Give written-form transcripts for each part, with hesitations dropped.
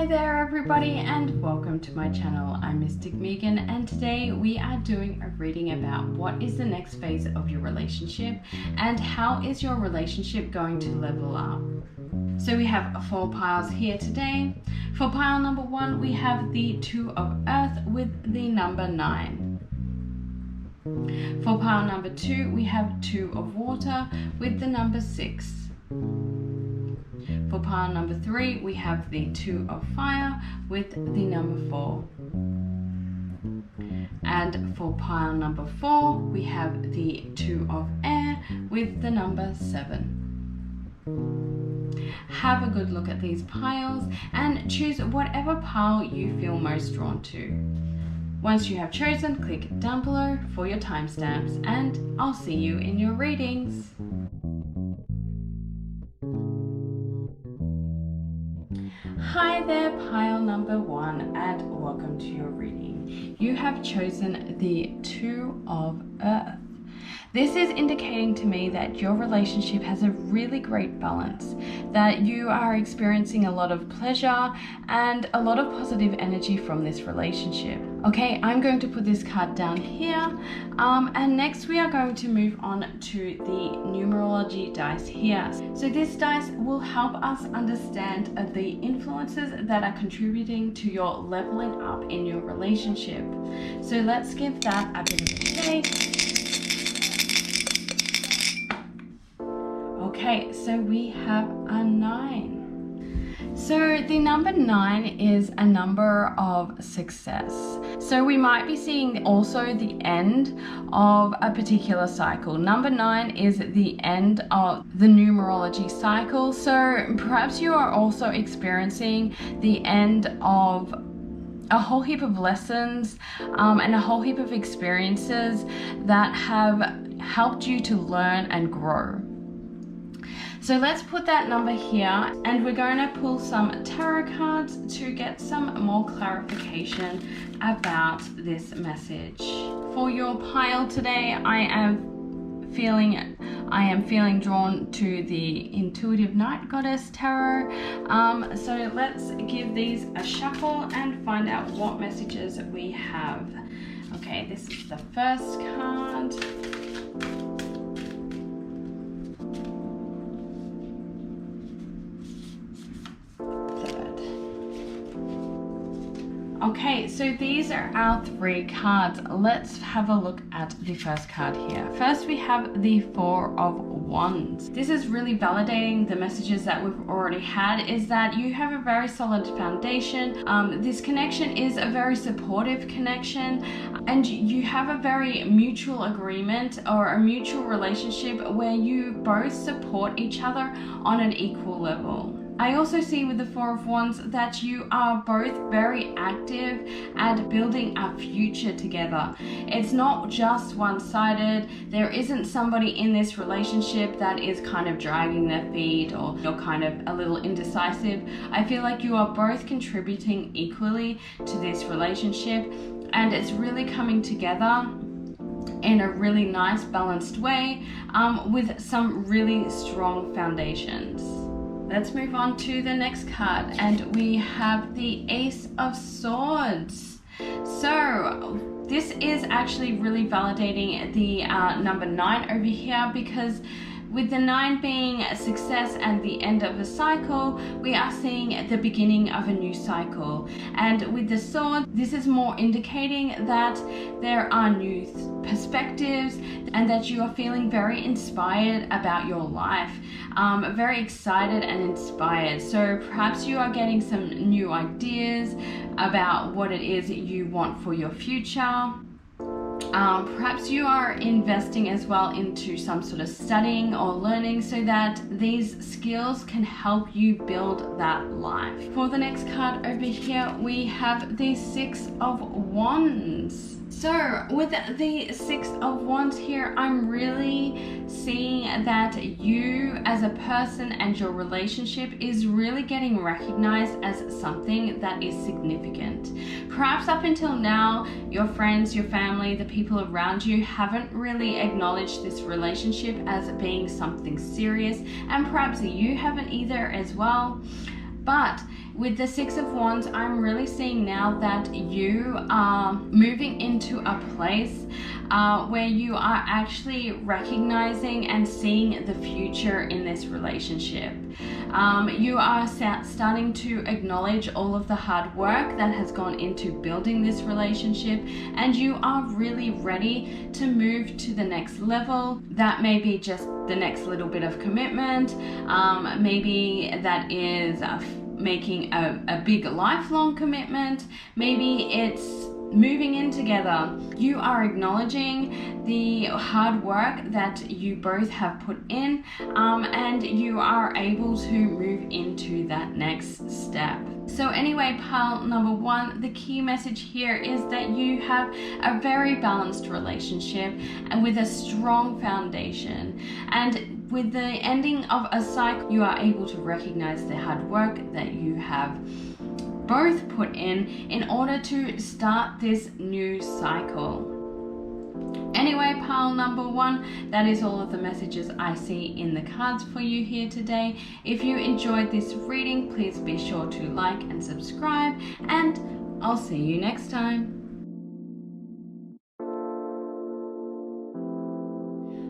there everybody, and welcome to my channel. I'm Mystic Megan, and today we are doing a reading about what is the next phase of your relationship and how is your relationship going to level up. So we have 4 piles here today. For pile number 1 we have the 2 of Earth with the number 9. For pile number 2 we have 2 of Water with the number 6. For pile number 3, we have the 2 of Fire with the number 4. And for pile number 4, we have the 2 of Air with the number 7. Have a good look at these piles and choose whatever pile you feel most drawn to. Once you have chosen, click down below for your timestamps, and I'll see you in your readings. Hi there, pile number 1, and welcome to your reading. You have chosen the 2 of Earth. This is indicating to me that your relationship has a really great balance, that you are experiencing a lot of pleasure and a lot of positive energy from this relationship. Okay, I'm going to put this card down here, and next we are going to move on to the numerology dice here. So this dice will help us understand the influences that are contributing to your leveling up in your relationship. So let's give that a bit of a shake. Okay, so we have a 9. So the number 9 is a number of success. So we might be seeing also the end of a particular cycle. Number 9 is the end of the numerology cycle. So perhaps you are also experiencing the end of a whole heap of lessons and a whole heap of experiences that have helped you to learn and grow. So let's put that number here, and we're going to pull some tarot cards to get some more clarification about this message. For your pile today, I am feeling drawn to the Intuitive Night Goddess Tarot. So let's give these a shuffle and find out what messages we have. Okay, this is the first card. Okay, so these are our 3 cards. Let's have a look at the first card here. First, we have the 4 of Wands. This is really validating the messages that we've already had, is that you have a very solid foundation. This connection is a very supportive connection, and you have a very mutual agreement or a mutual relationship where you both support each other on an equal level. I also see with the 4 of Wands that you are both very active at building a future together. It's not just one-sided. There isn't somebody in this relationship that is kind of dragging their feet, or you're kind of a little indecisive. I feel like you are both contributing equally to this relationship, and it's really coming together in a really nice balanced way with some really strong foundations. Let's move on to the next card, and we have the Ace of Swords. So this is actually really validating the number 9 over here, because with the 9 being a success and the end of a cycle, we are seeing the beginning of a new cycle. And with the sword, this is more indicating that there are new perspectives and that you are feeling very inspired about your life, very excited and inspired. So perhaps you are getting some new ideas about what it is you want for your future. Perhaps you are investing as well into some sort of studying or learning so that these skills can help you build that life. For the next card over here, we have the 6 of Wands. So with the 6 of Wands here, I'm really seeing that you as a person and your relationship is really getting recognized as something that is significant. Perhaps up until now, your friends, your family, the people around you haven't really acknowledged this relationship as being something serious, and perhaps you haven't either as well. But With the Six of Wands, I'm really seeing now that you are moving into a place where you are actually recognizing and seeing the future in this relationship. You are starting to acknowledge all of the hard work that has gone into building this relationship, and you are really ready to move to the next level. That may be just the next little bit of commitment. Maybe that is making a big lifelong commitment. Maybe it's moving in together. You are acknowledging the hard work that you both have put in, and you are able to move into that next step. So anyway, pile number one, the key message here is that you have a very balanced relationship and with a strong foundation. And with the ending of a cycle, you are able to recognize the hard work that you have both put in order to start this new cycle. Anyway, pile number one, that is all of the messages I see in the cards for you here today. If you enjoyed this reading, please be sure to like and subscribe, and I'll see you next time.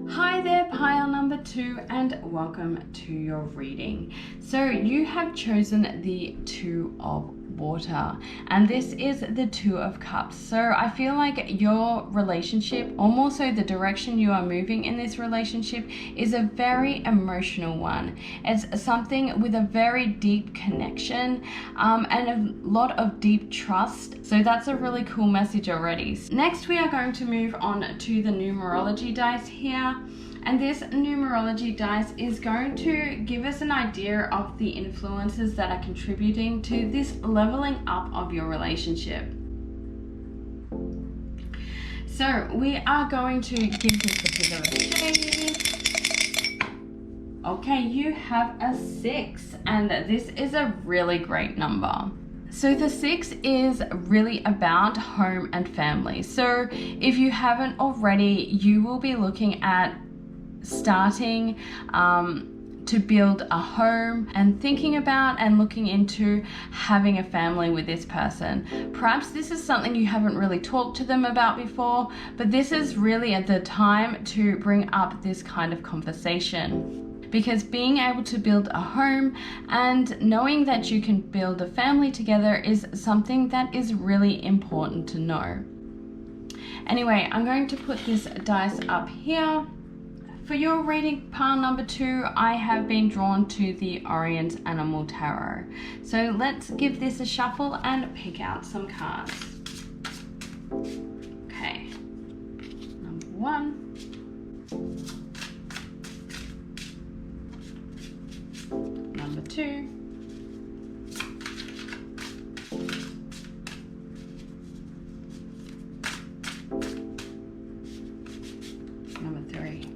Hi there, pile number two, and welcome to your reading. So you have chosen the Two of Water, and this is the Two of Cups. So I feel like your relationship, or more so the direction you are moving in this relationship, is a very emotional one. It's something with a very deep connection and a lot of deep trust. So that's a really cool message already. Next, we are going to move on to the numerology dice here. And this numerology dice is going to give us an idea of the influences that are contributing to this leveling up of your relationship. So we are going to give this a bit of a shade. Okay, you have a 6, and this is a really great number. So the 6 is really about home and family. So if you haven't already, you will be looking at starting to build a home and thinking about and looking into having a family with this person. Perhaps this is something you haven't really talked to them about before, but this is really at the time to bring up this kind of conversation. Because being able to build a home and knowing that you can build a family together is something that is really important to know. Anyway, I'm going to put this dice up here. For your reading, pile number 2, I have been drawn to the Orient Animal Tarot. So let's give this a shuffle and pick out some cards. Okay, number 1. Number 2. Number 3.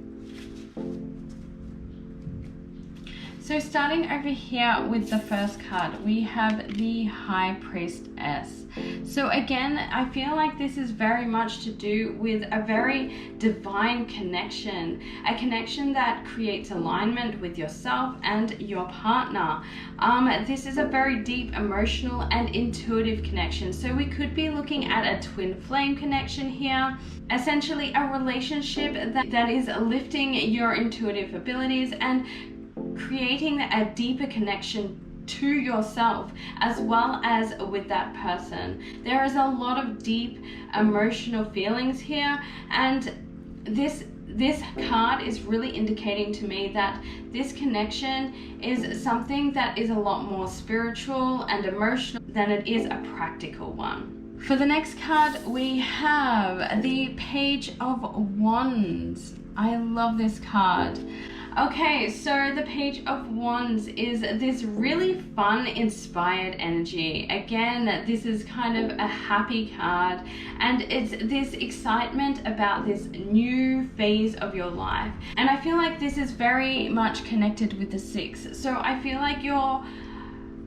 So starting over here with the first card, we have the High Priestess. So again, I feel like this is very much to do with a very divine connection, a connection that creates alignment with yourself and your partner. This is a very deep emotional and intuitive connection. So we could be looking at a twin flame connection here, essentially a relationship that is lifting your intuitive abilities and creating a deeper connection to yourself as well as with that person. There is a lot of deep emotional feelings here, and this card is really indicating to me that this connection is something that is a lot more spiritual and emotional than it is a practical one. For the next card, we have the Page of Wands. I love this card. Okay, so the Page of Wands is this really fun, inspired energy. Again, this is kind of a happy card, and it's this excitement about this new phase of your life. And I feel like this is very much connected with the 6. So I feel like you're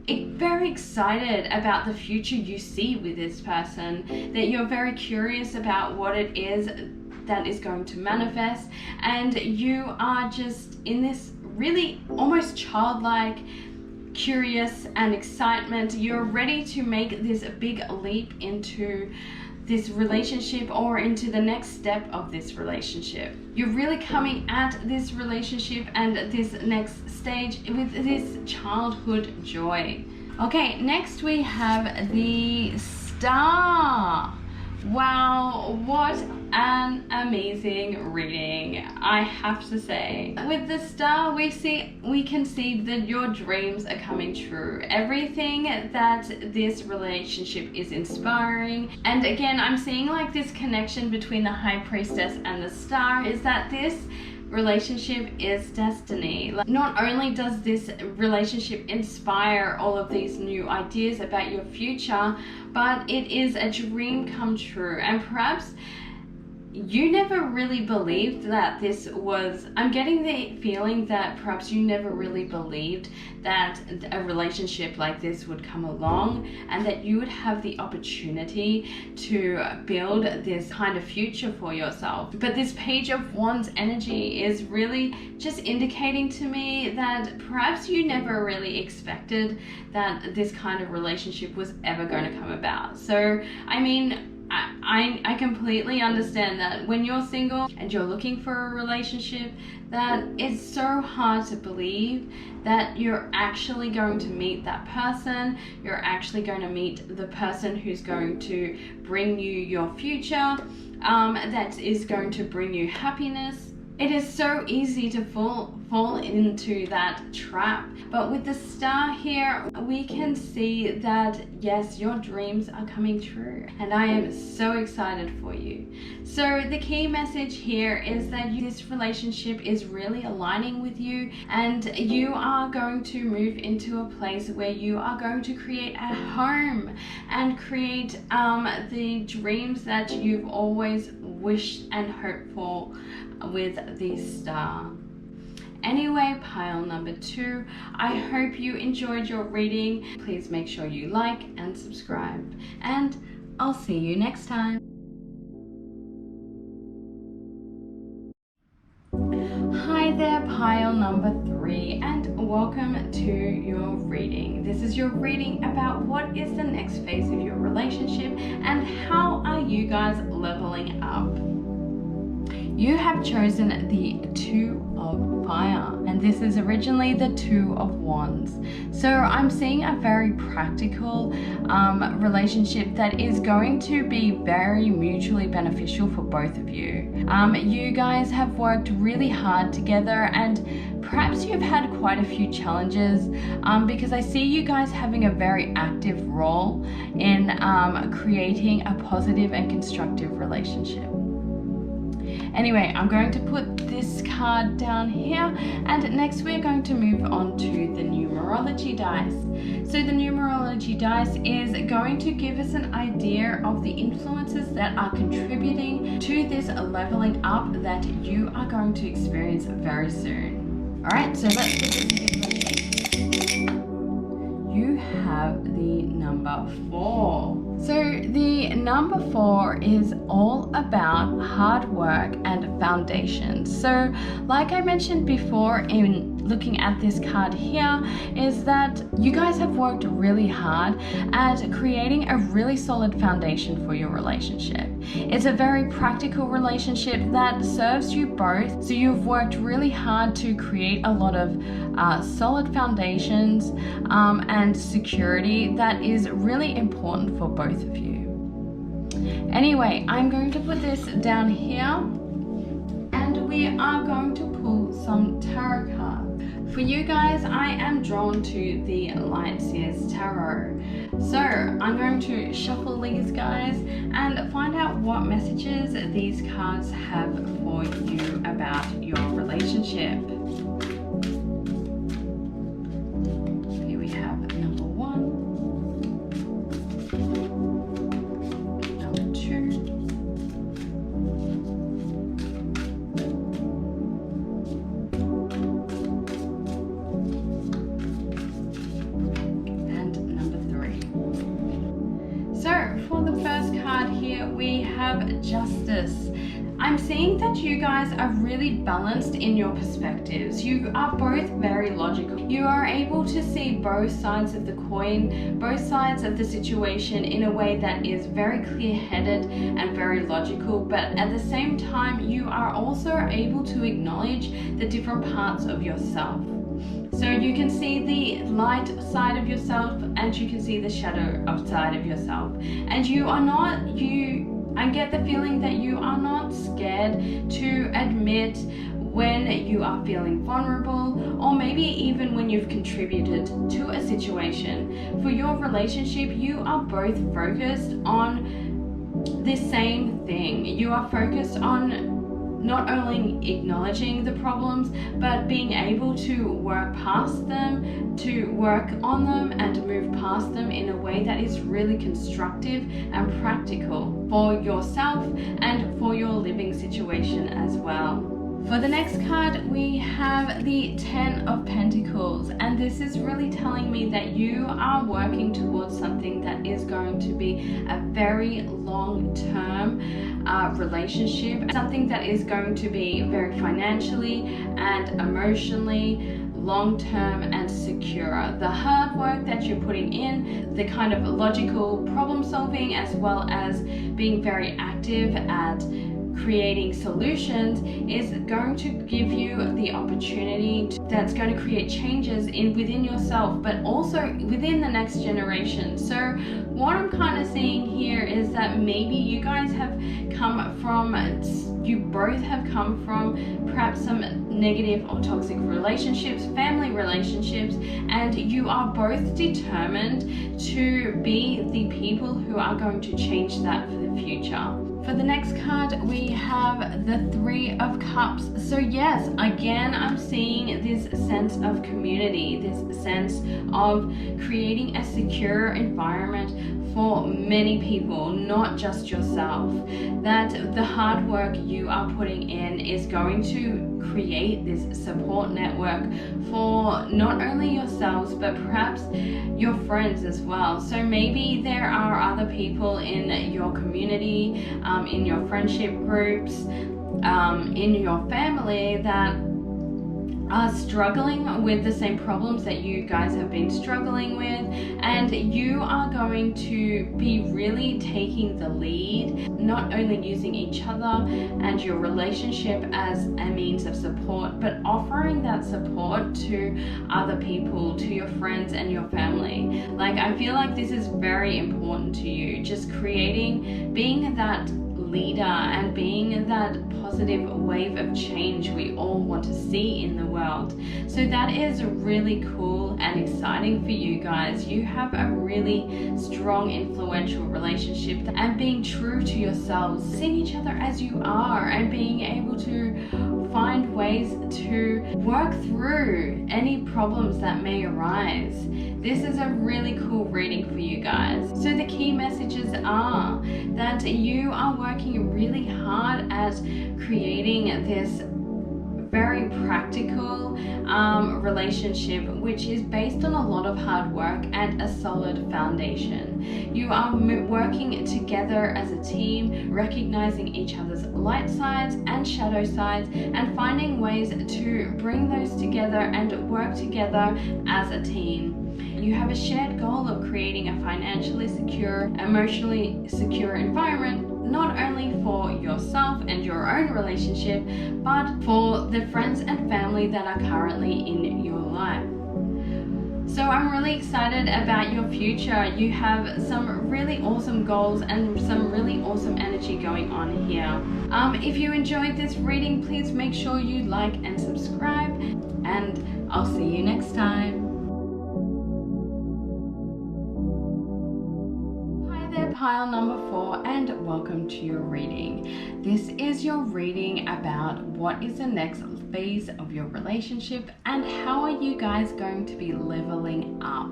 very excited about the future you see with this person, that you're very curious about what it is that is going to manifest, and you are just in this really almost childlike curious and excitement. You're ready to make this big leap into this relationship or into the next step of this relationship. You're really coming at this relationship and this next stage with this childhood joy. Okay, next we have the Star. Wow, what an amazing reading, I have to say. With the Star, we can see that your dreams are coming true. Everything that this relationship is inspiring. And again, I'm seeing like this connection between the High Priestess and the Star is that this relationship is destiny. Like, not only does this relationship inspire all of these new ideas about your future, but it is a dream come true. And perhaps you never really believed that this was, I'm getting the feeling that perhaps you never really believed that a relationship like this would come along and that you would have the opportunity to build this kind of future for yourself. But this Page of Wands energy is really just indicating to me that perhaps you never really expected that this kind of relationship was ever going to come about. So, I mean, I completely understand that when you're single and you're looking for a relationship, that it's so hard to believe that you're actually going to meet that person. You're actually going to meet the person who's going to bring you your future, that is going to bring you happiness. It is so easy to fall into that trap. But with the Star here, we can see that yes, your dreams are coming true. And I am so excited for you. So the key message here is that this relationship is really aligning with you, and you are going to move into a place where you are going to create a home and create the dreams that you've always wished and hoped for with the Star. Anyway, pile number 2, I hope you enjoyed your reading. Please make sure you like and subscribe, and I'll see you next time. Hi there, pile number 3, and welcome to your reading. This is your reading about what is the next phase of your relationship and how are you guys leveling up. You have chosen the 2 of Fire, and this is originally the 2 of Wands. So I'm seeing a very practical relationship that is going to be very mutually beneficial for both of you. You guys have worked really hard together, and perhaps you've had quite a few challenges because I see you guys having a very active role in creating a positive and constructive relationship. Anyway, I'm going to put this card down here, and next we're going to move on to the numerology dice. So the numerology dice is going to give us an idea of the influences that are contributing to this leveling up that you are going to experience very soon. Alright, so let's give this a bit of a shake. You have the number 4. So the number 4 is all about hard work and foundations. So like I mentioned before in looking at this card here, is that you guys have worked really hard at creating a really solid foundation for your relationship. It's a very practical relationship that serves you both. So you've worked really hard to create a lot of solid foundations and security that is really important for both of you. Anyway, I'm going to put this down here, and we are going to pull some tarot cards. For you guys, I am drawn to the Light Seers Tarot. So I'm going to shuffle these guys and find out what messages these cards have for you about your relationship. Here we have number 1, number 2, we have Justice. I'm seeing that you guys are really balanced in your perspectives. You are both very logical. You are able to see both sides of the coin, both sides of the situation in a way that is very clear-headed and very logical, but at the same time, you are also able to acknowledge the different parts of yourself. So you can see the light side of yourself and you can see the shadow side of yourself. And I get the feeling that you are not scared to admit when you are feeling vulnerable, or maybe even when you've contributed to a situation. For your relationship, you are both focused on the same thing. You are focused on not only acknowledging the problems, but being able to work past them, to work on them and move past them in a way that is really constructive and practical for yourself and for your living situation as well. For the next card, we have the 10 of Pentacles, and this is really telling me that you are working towards something that is going to be a very long-term relationship, something that is going to be very financially and emotionally long-term and secure. The hard work that you're putting in, the kind of logical problem solving, as well as being very active at creating solutions, is going to give you the opportunity that's going to create changes within yourself, but also within the next generation. So what I'm kind of seeing here is that maybe you guys have you both have come from perhaps some negative or toxic relationships, family relationships, and you are both determined to be the people who are going to change that for the future. For the next card, we have the 3 of Cups. So yes, again, I'm seeing this sense of community, this sense of creating a secure environment for many people, not just yourself. That the hard work you are putting in is going to create this support network for not only yourselves, but perhaps your friends as well. So maybe there are other people in your community, in your friendship groups, in your family that are struggling with the same problems that you guys have been struggling with, and you are going to be really taking the lead, not only using each other and your relationship as a means of support, but offering that support to other people, to your friends and your family. Like, I feel like this is very important to you, just being that leader and being that positive wave of change we all want to see in the world. So that is really cool and exciting for you guys. You have a really strong, influential relationship, and being true to yourselves, seeing each other as you are, and being able to find ways to work through any problems that may arise. This is a really cool reading for you guys. So the key messages are that you are working really hard at creating this very practical relationship, which is based on a lot of hard work and a solid foundation. You are working together as a team, recognizing each other's light sides and shadow sides, and finding ways to bring those together and work together as a team. You have a shared goal of creating a financially secure, emotionally secure environment, not only for yourself and your own relationship, but for the friends and family that are currently in your life. So I'm really excited about your future. You have some really awesome goals and some really awesome energy going on here. If you enjoyed this reading, please make sure you like and subscribe, and I'll see you next time. Pile number 4, and welcome to your reading. This is your reading about what is the next phase of your relationship and how are you guys going to be leveling up.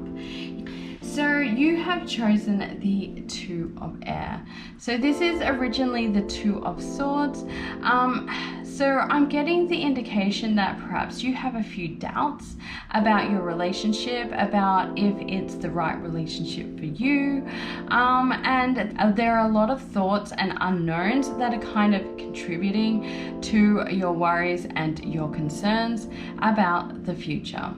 So you have chosen the 2 of Air. So this is originally the 2 of Swords. So I'm getting the indication that perhaps you have a few doubts about your relationship, about if it's the right relationship for you. And there are a lot of thoughts and unknowns that are kind of contributing to your worries and your concerns about the future.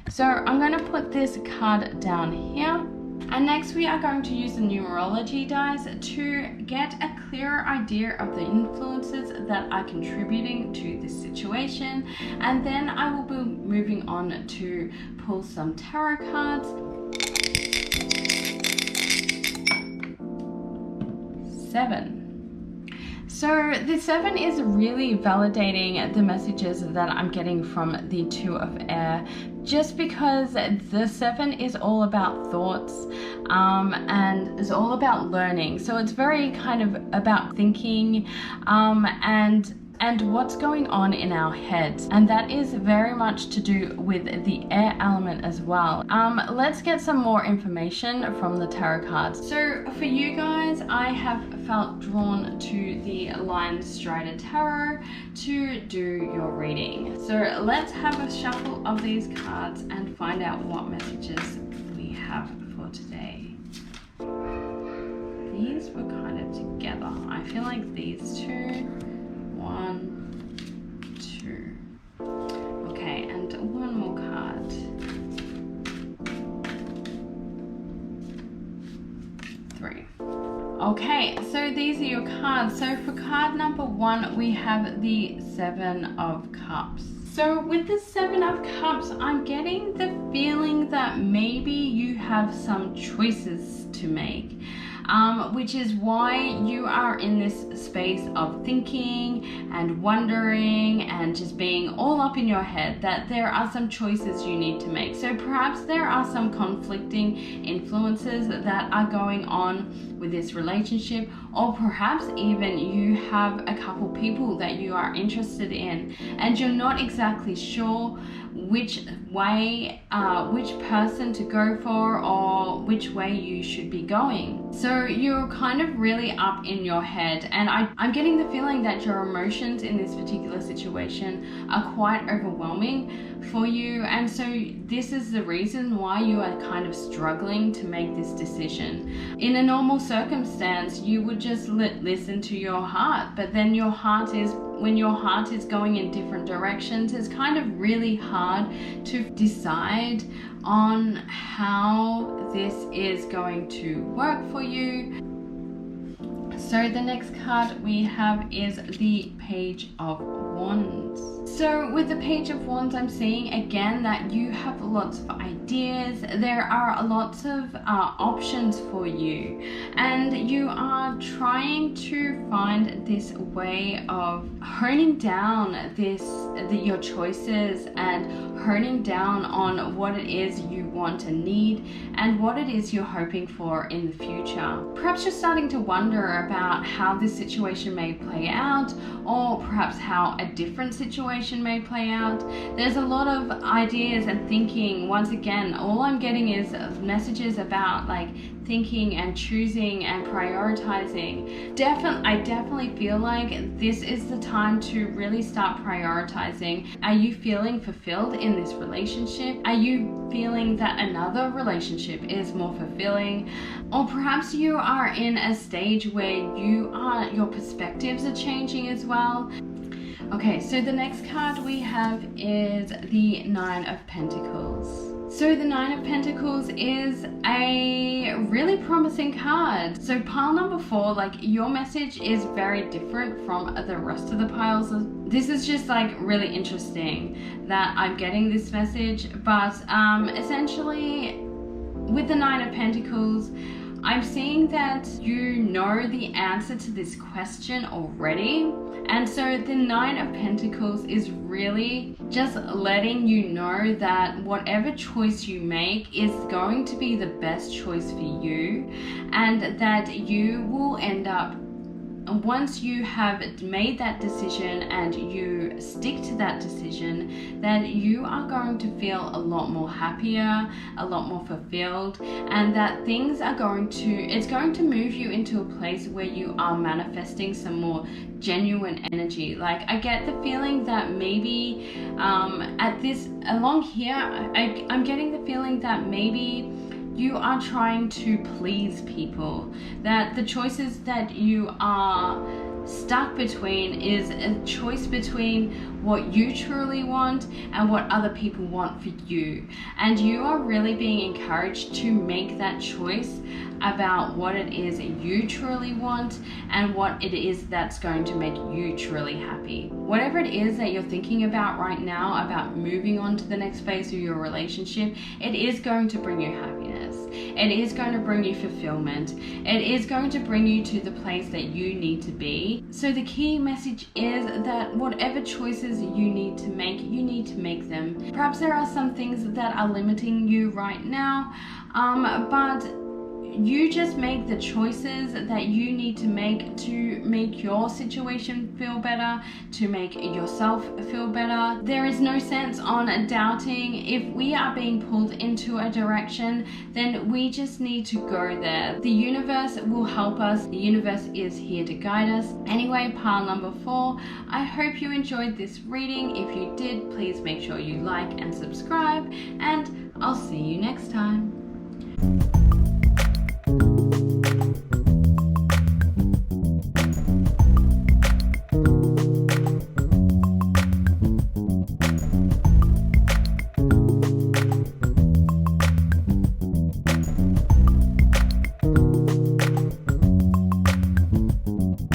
So I'm going to put this card down here. And next we are going to use the numerology dice to get a clearer idea of the influences that are contributing to this situation. And then I will be moving on to pull some tarot cards. 7. So the 7 is really validating the messages that I'm getting from the 2 of air, just because the 7 is all about thoughts and is all about learning. So it's very kind of about thinking and what's going on in our heads, and that is very much to do with the air element as well. Let's get some more information from the tarot cards. So for you guys, I have felt drawn to the Lion Strider Tarot to do your reading. So let's have a shuffle of these cards and find out what messages we have for today. These were kind of together. I feel like these two. 1, 2. Okay, and one more card. 3. Okay, so these are your cards. So for card number 1, we have the 7 of Cups. So with the 7 of Cups, I'm getting the feeling that maybe you have some choices to make. Which is why you are in this space of thinking and wondering and just being all up in your head, that there are some choices you need to make. So perhaps there are some conflicting influences that are going on with this relationship, or perhaps even you have a couple people that you are interested in and you're not exactly sure which way, which person to go for, or which way you should be going. So you're kind of really up in your head, and I'm getting the feeling that your emotions in this particular situation are quite overwhelming for you, and so this is the reason why you are kind of struggling to make this decision. In a normal circumstance, you would just listen to your heart, but then when your heart is going in different directions, it's kind of really hard to decide on how this is going to work for you. So the next card we have is the Page of Wands. So with the Page of Wands, I'm seeing again that you have lots of ideas. There are lots of options for you, and you are trying to find this way of honing down your choices and honing down on what it is you want and need and what it is you're hoping for in the future. Perhaps you're starting to wonder about how this situation may play out, or perhaps how a different situation may play out. There's a lot of ideas and thinking. Once again, all I'm getting is messages about like thinking and choosing and prioritizing. I definitely feel like this is the time to really start prioritizing. Are you feeling fulfilled in this relationship? Are you feeling that another relationship is more fulfilling? Or perhaps you are in a stage where your perspectives are changing as well. Okay, so the next card we have is the 9 of Pentacles. So the 9 of Pentacles is a really promising card. So pile number 4, like your message is very different from the rest of the piles. This is just like really interesting that I'm getting this message, but essentially with the 9 of Pentacles, I'm seeing that you know the answer to this question already. And so the 9 of Pentacles is really just letting you know that whatever choice you make is going to be the best choice for you, and that you will end up, once you have made that decision and you stick to that decision, that you are going to feel a lot more happier, a lot more fulfilled, and that things are it's going to move you into a place where you are manifesting some more genuine energy. Like I get the feeling that maybe along here, I'm getting the feeling that maybe you are trying to please people, that the choices that you are stuck between is a choice between what you truly want and what other people want for you. And you are really being encouraged to make that choice about what it is you truly want and what it is that's going to make you truly happy. Whatever it is that you're thinking about right now, about moving on to the next phase of your relationship, it is going to bring you happiness. It is going to bring you fulfillment. It is going to bring you to the place that you need to be. So the key message is that whatever choices you need to make them. Perhaps there are some things that are limiting you right now, but you just make the choices that you need to make your situation feel better, to make yourself feel better. There is no sense on doubting. If we are being pulled into a direction, then we just need to go there. The universe will help us. The universe is here to guide us. Anyway, pile number 4, I hope you enjoyed this reading. If you did, please make sure you like and subscribe, and I'll see you next time.